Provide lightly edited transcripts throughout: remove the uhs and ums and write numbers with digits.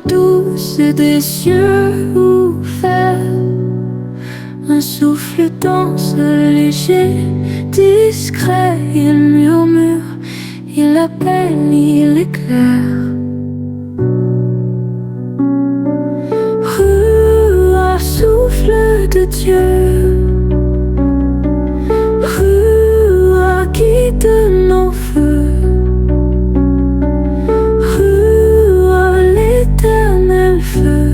douce et des yeux ouverts. Un souffle dense, léger, discret. Il murmure, il appelle, il éclaire. Souffle de Dieu, Rua guide nos feux, Rua l'éternel feu.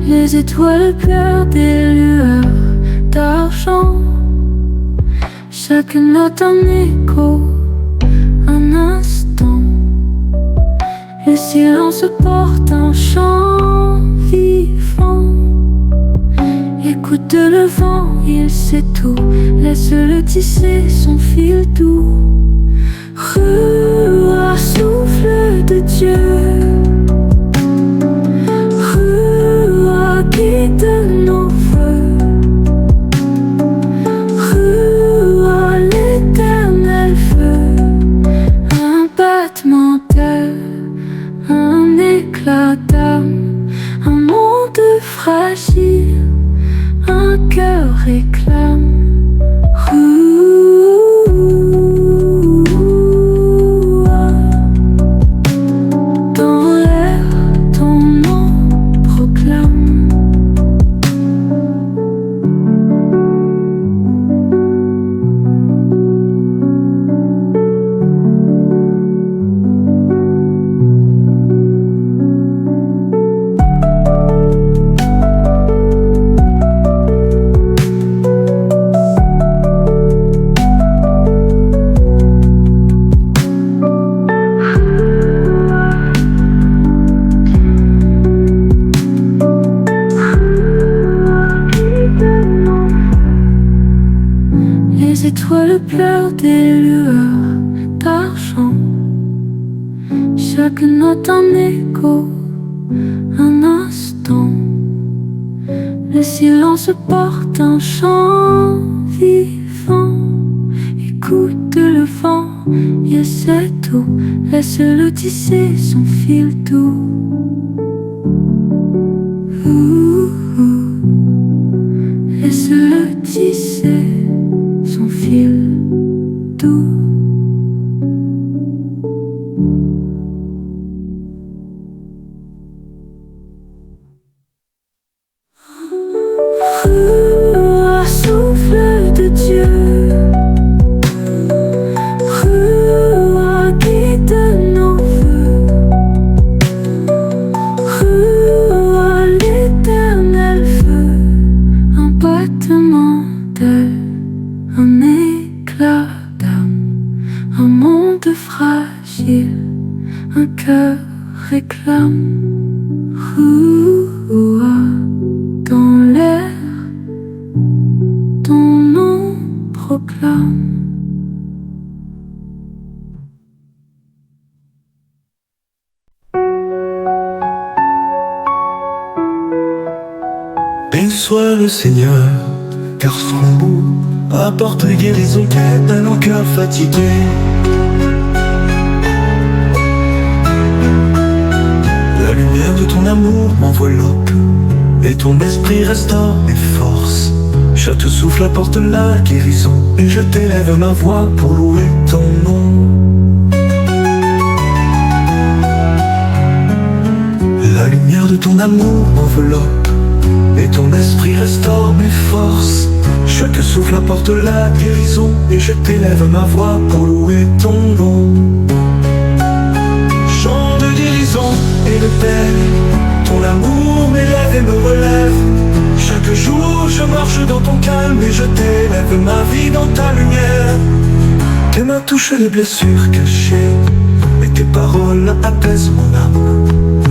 Les étoiles pleurent des lueurs d'argent, chaque note un écho, un instant. Le silence porte un chant vivant. Écoute le vent, il sait tout. Laisse-le tisser son fil doux. Rua, souffle de Dieu, Rua, guide nos vœux, Rua, l'éternel feu. Un battement d'aile, un éclat d'âme, un monde fragile, un cœur réclame. Dans l'air, ton nom proclame. Les étoiles pleurent des lueurs d'argent, chaque note un écho, un instant. Le silence porte un chant vivant. Écoute le vent, il sait tout. Laisse-le tisser son fil doux. Laisse-le tisser son fil doux. Souffle de Dieu, Rua guide nos vœux, Rua l'éternel feu. Un battement d'aile, un éclat d'âme, un monde fragile, un cœur réclame. Rua, dans l'air, ton nom proclame. Béni soit le Seigneur, car son bout apporte guérison à nos cœurs fatigués. La lumière de ton amour m'enveloppe, et ton esprit restaure mes forces. Chaque souffle apporte la guérison, et je t'élève ma voix pour louer ton nom. La lumière de ton amour m'enveloppe, et ton esprit restaure mes forces. Chaque souffle apporte la guérison, et je t'élève ma voix pour louer ton nom. Chant de guérison et de paix, ton amour m'élève et me relève. Chaque jour je marche dans ton calme, et je t'élève ma vie dans ta lumière. Tes mains touchent les blessures cachées, et tes paroles apaisent mon âme.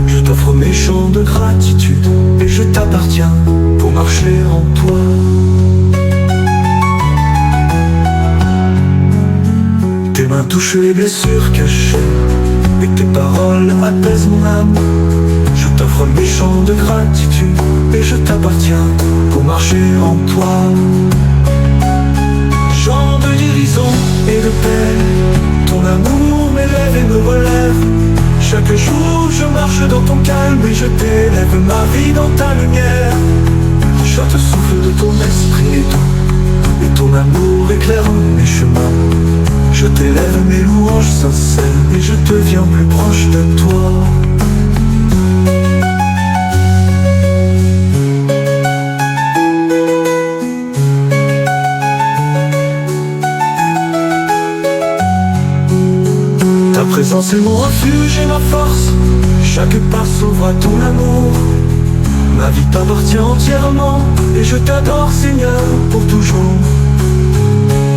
Je t'offre mes chants de gratitude, et je t'appartiens pour marcher en toi. Tes mains touchent les blessures cachées, et tes paroles apaisent mon âme. Je t'offre mes chants de gratitude, et je t'appartiens pour marcher en toi. Chants de guérison et de paix, ton amour m'élève et me relève. Chaque jour je marche dans ton calme et je t'élève ma vie dans ta lumière. Je te souffle de ton esprit et tout, et ton amour éclaire mes chemins. Je t'élève mes louanges sincères et je deviens plus proche de toi. Ta présence est mon refuge et ma force. Chaque pas s'ouvre à ton amour. Ma vie t'appartient entièrement et je t'adore Seigneur pour toujours.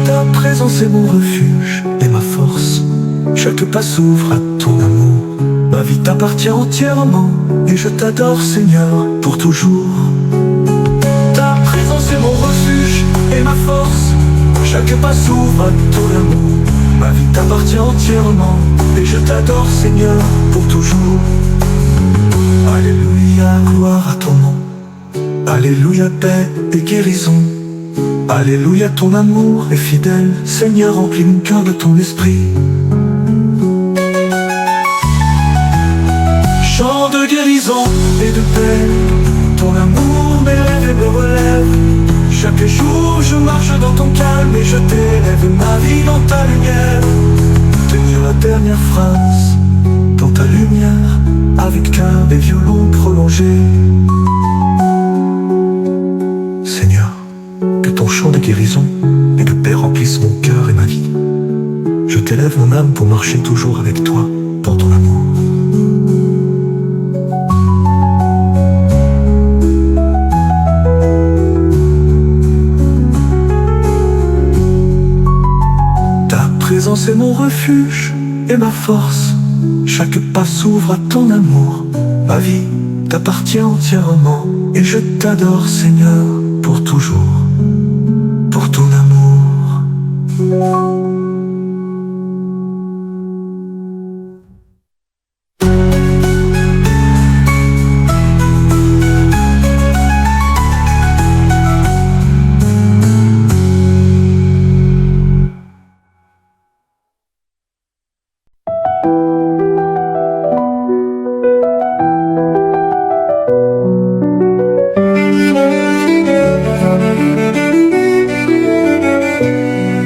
Ta présence est mon refuge et ma force. Chaque pas s'ouvre à ton amour. Ma vie t'appartient entièrement et je t'adore Seigneur pour toujours. Ta présence est mon refuge et ma force. Chaque pas s'ouvre à ton amour. Ma vie t'appartient entièrement et je t'adore Seigneur pour toujours. Alléluia, gloire à ton nom. Alléluia, paix et guérison. Alléluia, ton amour est fidèle. Seigneur, remplis mon cœur de ton esprit. Chant de guérison et de paix, ton amour m'élève et me relève. Chaque jour je marche dans ton calme et je t'élève ma vie dans ta lumière. Tenir la dernière phrase dans ta lumière, avec cœur et violon prolongés. Seigneur, que ton chant de guérison et de paix remplisse mon cœur et ma vie. Je t'élève mon âme pour marcher toujours avec toi dans ton amour. Ta présence est mon refuge et ma force. Chaque pas s'ouvre à ton amour. Ma vie t'appartient entièrement et je t'adore Seigneur pour toujours, pour ton amour.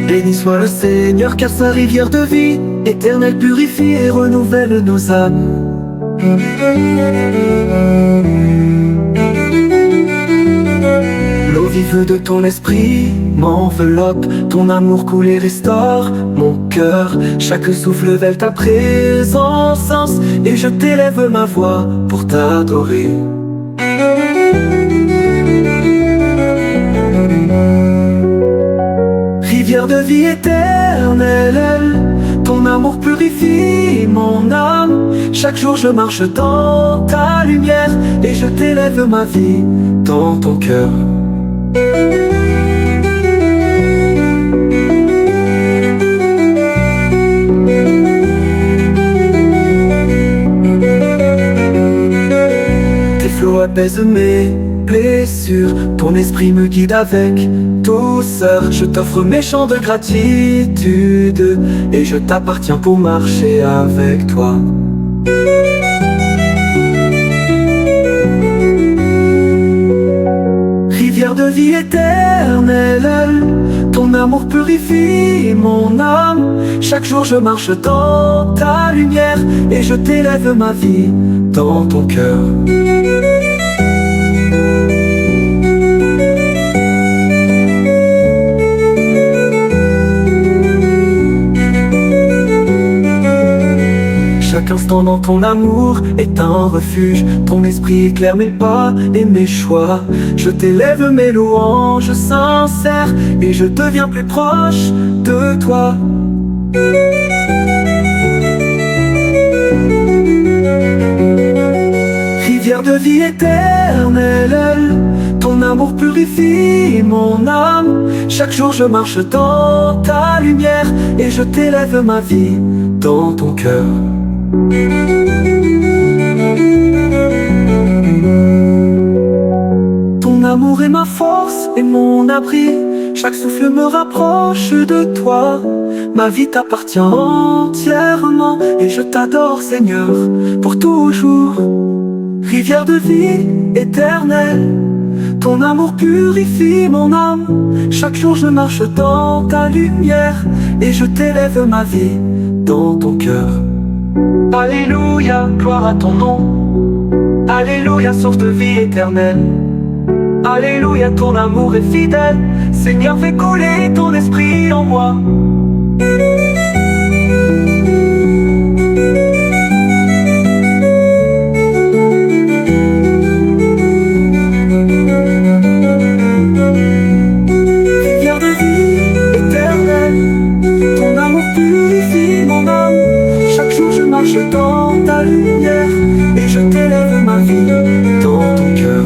Béni soit le Seigneur, car sa rivière de vie éternelle purifie et renouvelle nos âmes. L'eau vive de ton esprit m'enveloppe, ton amour coule et restaure mon cœur. Chaque souffle veille ta présence et je t'élève ma voix pour t'adorer. Rivière de vie éternelle, ton amour purifie mon âme. Chaque jour je marche dans ta lumière et je t'élève ma vie dans ton cœur. Tes flots apaisent mes blessures, ton esprit me guide avec douceur. Je t'offre mes chants de gratitude et je t'appartiens pour marcher avec toi. Rivière de vie éternelle, ton amour purifie mon âme. Chaque jour je marche dans ta lumière et je t'élève ma vie dans ton cœur. Chaque instant dans ton amour est un refuge. Ton esprit éclaire mes pas et mes choix. Je t'élève mes louanges sincères et je deviens plus proche de toi. Rivière de vie éternelle, ton amour purifie mon âme. Chaque jour je marche dans ta lumière et je t'élève ma vie dans ton cœur. Ton amour est ma force et mon abri. Chaque souffle me rapproche de toi. Ma vie t'appartient entièrement et je t'adore Seigneur pour toujours. Rivière de vie éternelle, ton amour purifie mon âme. Chaque jour je marche dans ta lumière et je t'élève ma vie dans ton cœur. Alléluia, gloire à ton nom. Alléluia, source de vie éternelle. Alléluia, ton amour est fidèle. Seigneur, fais couler ton esprit en moi. Rivière de vie éternelle, ton amour purifie mon âme. Chaque jour je marche dans ta lumière et je t'élève ma vie dans ton cœur.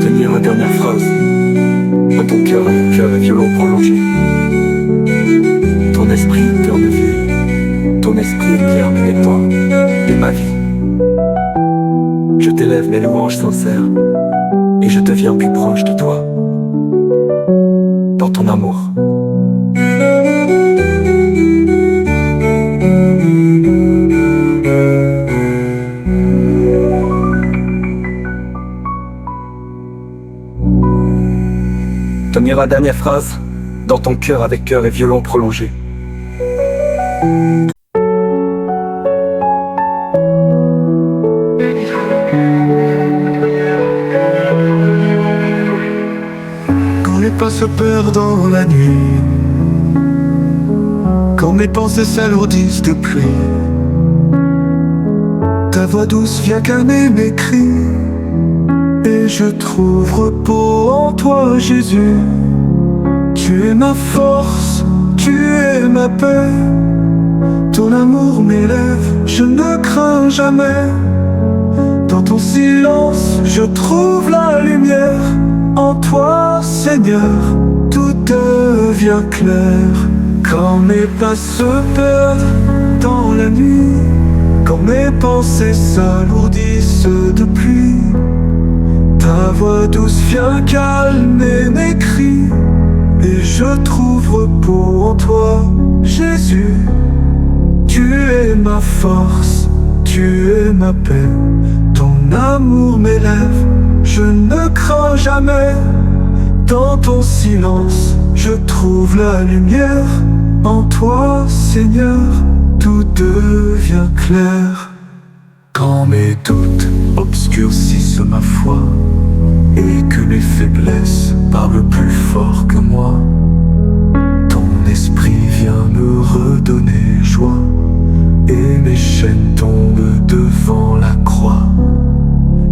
Tenir la dernière phrase. Dans ton cœur est violon prolongé. Ton esprit, cœur de vie. Ton esprit est clair et toi, et ma vie. Je t'élève mes louanges sincères et je deviens plus proche de toi. Dans ton amour. Tenir la dernière phrase, dans ton cœur avec cœur et violon prolongé. Quand les pas se perdent dans la nuit, quand mes pensées s'alourdissent de pluie, ta voix douce vient calmer mes cris. Et je trouve repos en toi, Jésus. Tu es ma force, tu es ma paix. Ton amour m'élève, je ne crains jamais. Dans ton silence, je trouve la lumière. En toi, Seigneur, tout devient clair. Quand mes pas se perdent dans la nuit, quand mes pensées s'alourdissent de pluie, ta voix douce vient calmer mes cris. Et je trouve repos en toi, Jésus. Tu es ma force, tu es ma paix. Ton amour m'élève, je ne crains jamais. Dans ton silence, je trouve la lumière. En toi, Seigneur, tout devient clair. Quand mes doutes obscurcissent ma foi et que les faiblesses parlent plus fort que moi, ton esprit vient me redonner joie et mes chaînes tombent devant la croix.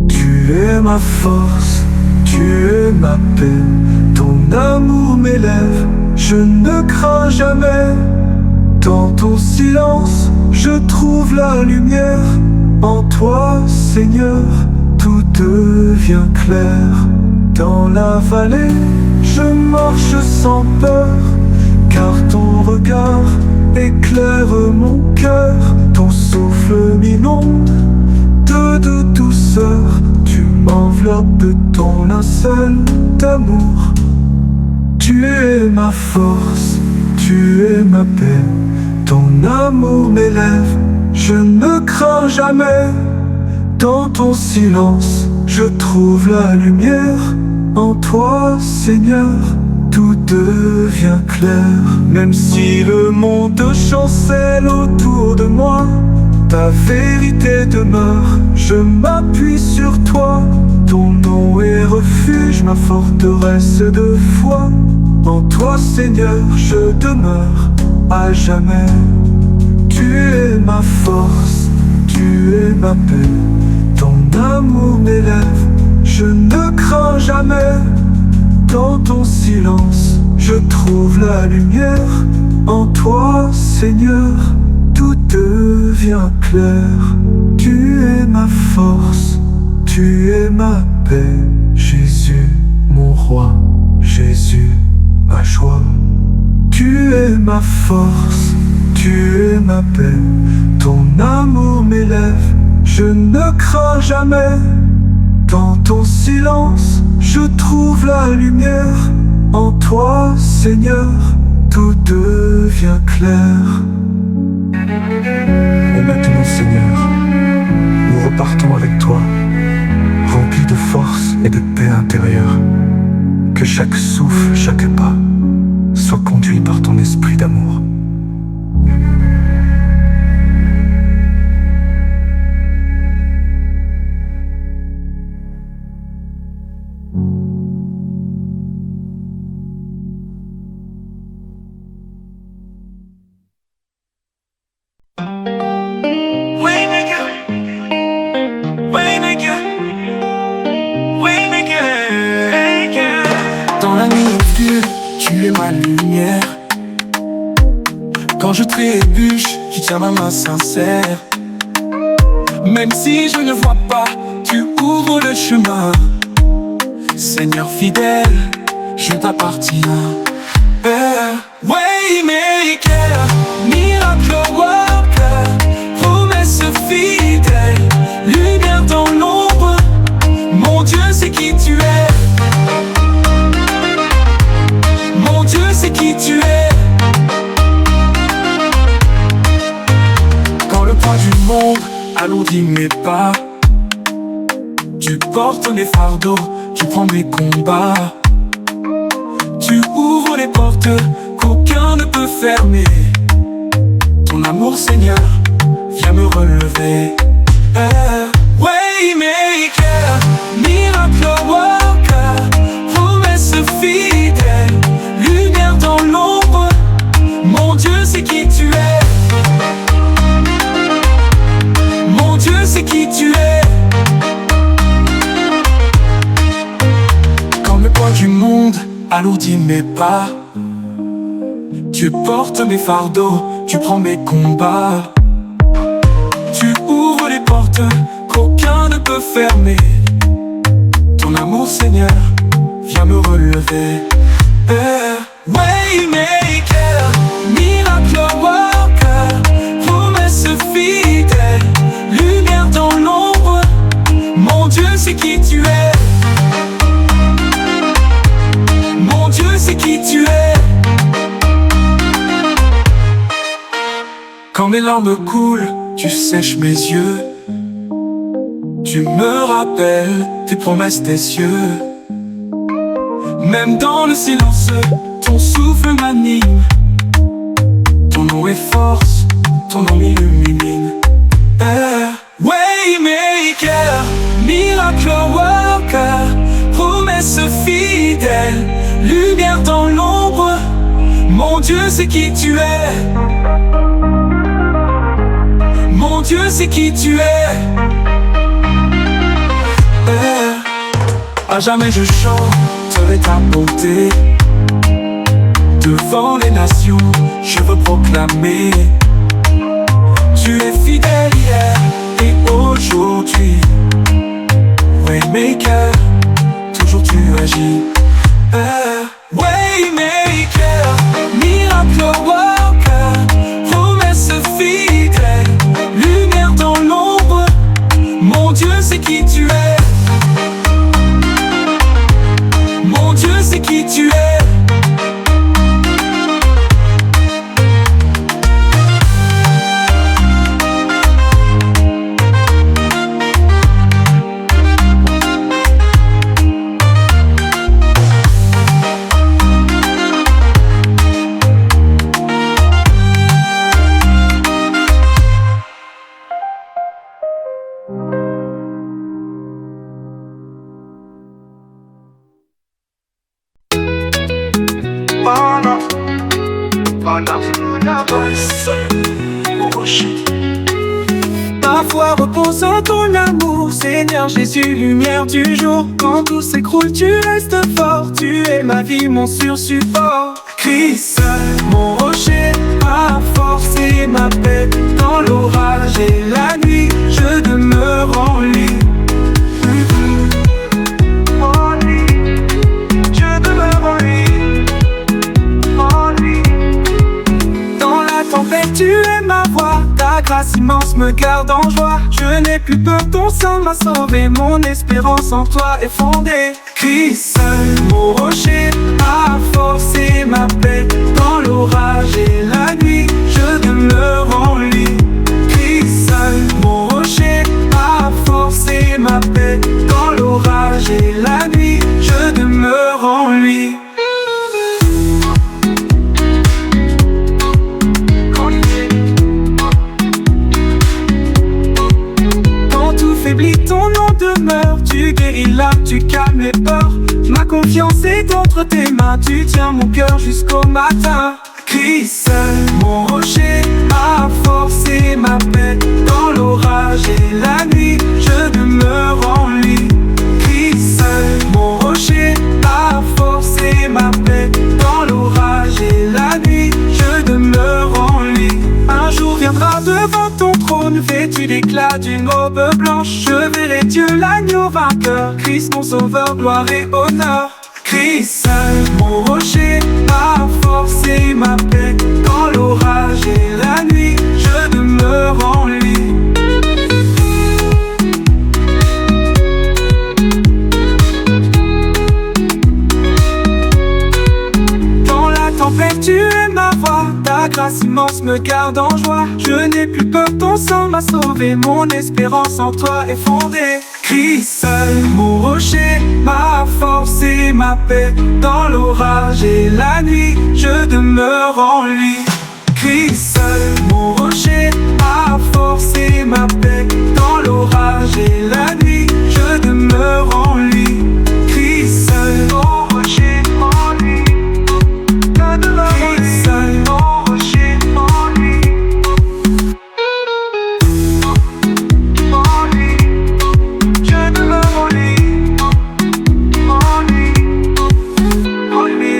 Tu es ma force, tu es ma paix, ton amour m'élève, je ne crains jamais. Dans ton silence, je trouve la lumière. En toi, Seigneur, tout devient clair. Dans la vallée, je marche sans peur, car ton regard éclaire mon cœur. Ton souffle m'inonde de douceur. Tu m'enveloppes de ton linceul d'amour. Tu es ma force, tu es ma paix. Ton amour m'élève, je ne crains jamais. Dans ton silence, je trouve la lumière. En toi, Seigneur, tout devient clair. Même si le monde chancelle autour de moi, ta vérité demeure, je m'appuie sur toi. Ton nom est refuge, ma forteresse de foi. En toi, Seigneur, je demeure à jamais. Tu es ma force, tu es ma paix. Ton amour m'élève, je ne crains jamais. Dans ton silence, je trouve la lumière. En toi, Seigneur, tout devient clair. Tu es ma force, tu es ma paix. Jésus, mon roi, Jésus, ma joie. Tu es ma force, tu es ma paix. Ton amour m'élève, je ne crains jamais. Dans ton silence, je trouve la lumière. En toi, Seigneur, tout devient clair. Et maintenant, Seigneur, nous repartons avec toi, remplis de force et de paix intérieure. Que chaque souffle, chaque pas soit conduit par ton esprit d'amour. Dans la nuit obscure, tu es ma lumière. Quand je trébuche, tu tiens ma main sincère. Même si je ne vois pas, tu ouvres le chemin. Seigneur fidèle, je t'appartiens. Waymaker, miracle worker, promesse fidèle, lumière dans l'ombre. Mon Dieu, c'est qui tu es. Mon Dieu, c'est qui tu es. Quand le poids du monde alourdit mes pas, tu portes mes fardeaux, tu prends mes combats. Tu ouvres les portes qu'aucun ne peut fermer. Ton amour, Seigneur, vient me relever. Waymaker, miracle worker, promesse fidèle, lumière dans l'ombre. Mon Dieu, c'est qui tu es. Mon Dieu, c'est qui tu es. Quand le poids du monde alourdit mes pas, tu portes mes fardeaux, tu prends mes combats. Tu ouvres les portes qu'aucun ne peut fermer. Ton amour, Seigneur, vient me relever. Waymaker, miracle worker, promesse fidèle, lumière dans l'ombre. Mon Dieu, c'est qui tu es. Mon Dieu, c'est qui tu es. Quand mes larmes coulent, tu sèches mes yeux. Tu me rappelles tes promesses des cieux. Même dans le silence, ton souffle m'anime. Ton nom est force, ton nom m'illumine. Waymaker, miracle worker, promesse fidèle, lumière dans l'ombre. Mon Dieu, c'est qui tu es. Mon Dieu, c'est qui tu es. À jamais je chanterai ta bonté. Devant les nations, je veux proclamer. Tu es fidèle hier et aujourd'hui. Waymaker, toujours tu agis. Waymaker, miracle worker, promesse fidèle, lumière dans l'ombre. Mon Dieu, c'est qui tu es. Mon Dieu, c'est qui tu es. Ma foi repose en ton amour, Seigneur Jésus, lumière du jour. Quand tout s'écroule, tu restes fort. Tu es ma vie, mon sursupport. Christ seul, mon rocher, ma force et ma paix. Dans l'orage et la nuit, je demeure en lui. Je demeure en lui. Dans la tempête, tu es ma voix. Ta grâce immense me garde en joie. Je n'ai plus peur, ton sang m'a sauvé. Mon espérance en toi est fondée. Christ seul, mon rocher, ma force et ma paix. Dans l'orage demeure en lui. Quand tout faiblit, ton nom demeure. Tu guéris l'âme, tu calmes les peurs. Ma confiance est entre tes mains. Tu tiens mon cœur jusqu'au matin. Crie seul, mon rocher, ma force et ma paix. Dans l'orage et la nuit, je demeure en lui. Crie seul, mon rocher, ma force et ma paix. Dans l'orage et la nuit, je demeure en lui. Un jour viendra devant ton trône, vêtu d'éclat d'une robe blanche. Je verrai Dieu, l'agneau vainqueur, Christ mon sauveur, gloire et honneur. Christ seul, mon rocher, ma force et ma paix. Dans l'orage et la nuit, je demeure en lui. Dans la tempête, tu es ma voix. Ta grâce immense me garde en joie. Je n'ai plus peur, ton sang m'a sauvé. Mon espérance en toi est fondée. Christ seul, mon rocher, ma force et ma paix. Dans l'orage et la nuit, je demeure en lui. Christ seul, mon rocher, ma force et ma paix. Dans l'orage et la nuit, je demeure en lui. Christ seul, mon rocher, en lui. Je demeure en lui. Christ seul, mon rocher, en lui. En lui. Je demeure en lui. En lui. En lui.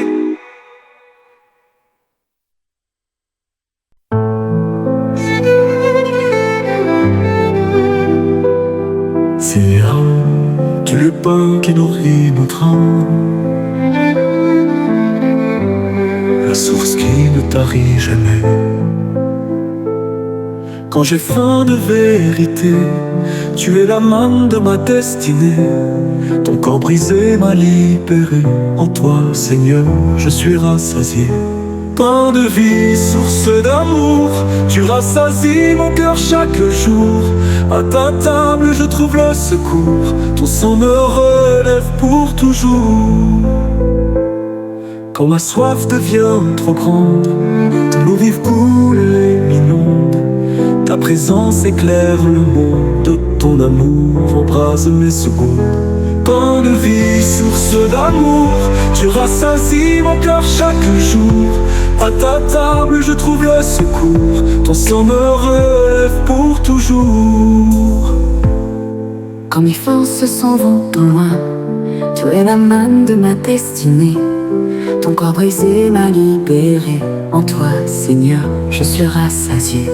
Seigneur, tu es le pain qui nourrit notre âme, la source qui ne tarit jamais. Quand j'ai faim de vérité, tu es la manne de ma destinée. Ton corps brisé m'a libéré. En toi, Seigneur, je suis rassasié. Pain de vie, source d'amour, tu rassasies mon cœur chaque jour. À ta table, je trouve le secours. Ton sang me relève pour toujours. Quand ma soif devient trop grande, de l'eau vive coule et m'inonde. Ta présence éclaire le monde, ton amour embrase mes secondes. Pain de vie, source d'amour, tu rassasies mon cœur chaque jour. À ta table, je trouve le secours. Ton sang me relève pour toujours. Quand mes forces s'en vont au loin, tu es la manne de ma destinée. Ton corps brisé m'a libéré. En toi, Seigneur, je suis rassasié.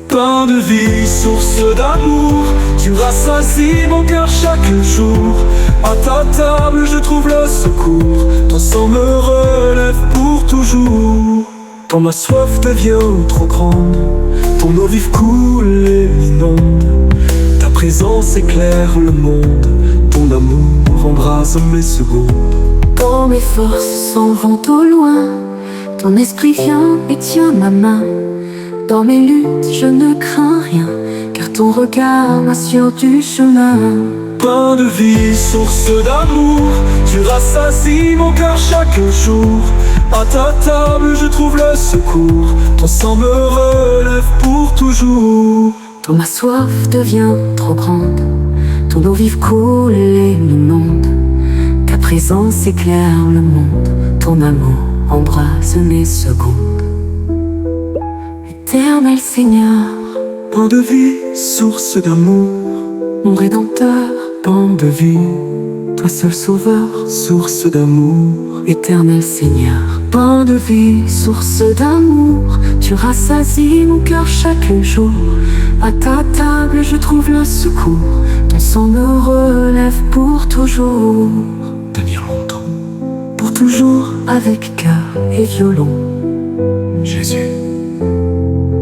Pain de vie, source d'amour, tu rassasies mon cœur chaque jour. À ta table, je trouve le secours. Ton sang me relève pour toujours. Quand ma soif devient trop grande, ton eau vive coule et m'inonde. Ta présence éclaire le monde, ton amour embrase mes secondes. Quand mes forces s'en vont au loin, ton esprit vient et tient ma main. Dans mes luttes, je ne crains rien, car ton regard m'assure du chemin. Pain de vie, source d'amour, tu rassasies mon cœur chaque jour. À ta table, je trouve le secours. Ton sang me relève pour toujours. Quand ma soif devient trop grande, ton eau vive coule et m'inonde. Ta présence éclaire le monde, ton amour embrase mes secondes. Éternel Seigneur, Pain de vie, source d'amour, mon Rédempteur, pain de vie, toi seul sauveur, source d'amour. Éternel Seigneur, pain de vie, source d'amour, tu rassasies mon cœur chaque jour. À ta table, je trouve le secours. Ton sang me relève pour toujours. Tenir longtemps, Pour toujours, avec cœur et violon. Jésus,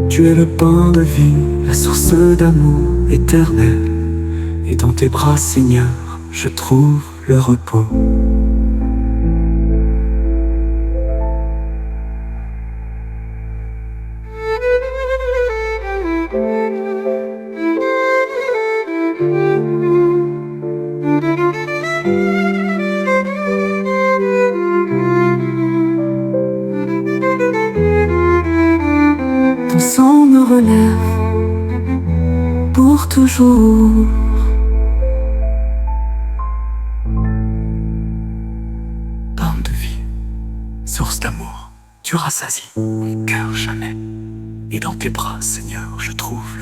tu es le pain de vie, la source d'amour éternel. Et dans tes bras, Seigneur, je trouve le repos. relève pour toujours. Parle de vie, source d'amour, tu rassasies mon cœur jamais. Et dans tes bras, Seigneur, je trouve